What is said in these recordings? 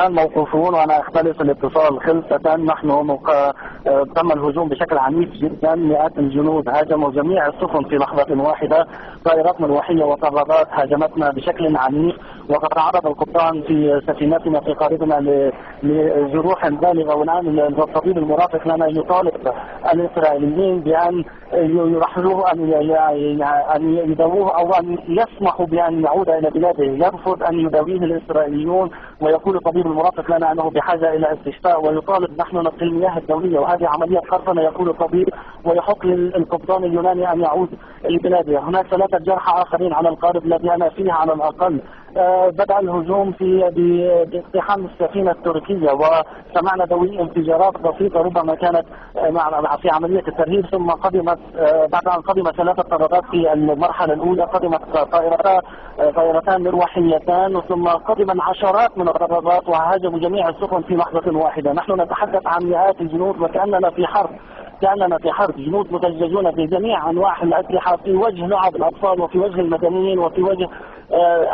موقوفون وانا اختلف الاتصال خلصة. نحن تم الهجوم بشكل عنيف جدا، مئات الجنود هاجموا جميع السفن في لحظة واحدة، طائرات مروحية وطرادات هاجمتنا بشكل عنيف، وقد تعرض القبطان في سفينتنا في قاربنا لجروح بالغة. والان الطبيب المرافق لنا يطالب الاسرائيليين بان يرحلوه، ان يداووه او ان يسمحوا بان يعود الى بلاده. يرفض ان يداويه الاسرائيليون، ويقول الطبيب المرافق لنا انه بحاجه الى استشفاء، ويطالب نحن نقل المياه الدوليه، وهذه عمليه قرصنه يقول الطبيب، ويحق للقبطان اليوناني ان يعود لبلاده. هناك 3 جرحى اخرين على القارب الذي انا فيه على الاقل. بدأ الهجوم باقتحام السفينه التركيه، وسمعنا دوي انفجارات بسيطه ربما كانت في عمليه الترهيب، ثم قدمت بعد ان قدم 3 طرادات في المرحله الاولى، قدمت طائرتان مروحيتان، ثم قدم عشرات من الطرادات وهاجموا جميع السفن في لحظه واحده. نحن نتحدث عن مئات الجنود وكاننا في حرب، جنود مدججون بجميع انواع الاسلحه في وجه لعب الاطفال وفي وجه المدنيين وفي وجه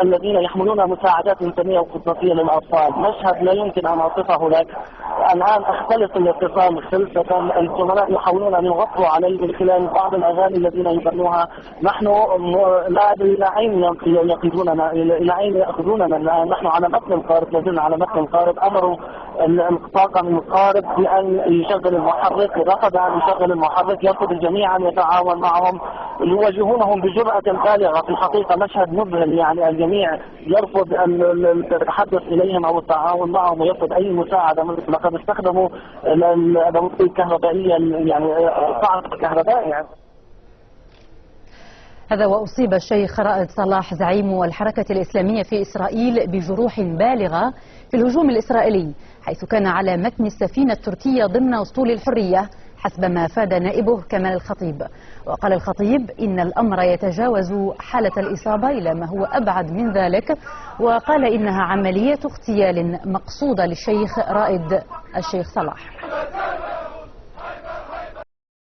الذين يحملون مساعدات انسانيه وقدسيه للاطفال. مشهد لا يمكن ان اوصفه لك. الان اختلف الاتصال خلصة. الزملاء يحاولون ان يغطوا علي من خلال بعض الاغاني الذين يغنوها. نحن لا ادري الى اين يقودوننا، الى اين ياخذوننا الان. نحن على متن القارب، لازلنا على متن القارب. امروا الطاقم القارب بان يشغل المحرك، رفض ان يشغل المحرك، يرفض الجميع ان يتعاون معهم، يواجهونهم بجرأة بالغة. في الحقيقة مشهد مذهل، يعني الجميع يرفض ان تتحدث اليهم او التعاون معهم، ويرفض اي مساعدة. لقد استخدموا الادوات الكهربائية، يعني صعق الكهربائي يعني. هذا وأصيب الشيخ رائد صلاح زعيم الحركة الإسلامية في إسرائيل بجروح بالغة في الهجوم الإسرائيلي، حيث كان على متن السفينة التركية ضمن أسطول الحرية، حسب ما أفاد نائبه كمال الخطيب. وقال الخطيب إن الأمر يتجاوز حالة الإصابة إلى ما هو أبعد من ذلك، وقال إنها عملية اغتيال مقصودة للشيخ رائد الشيخ صلاح.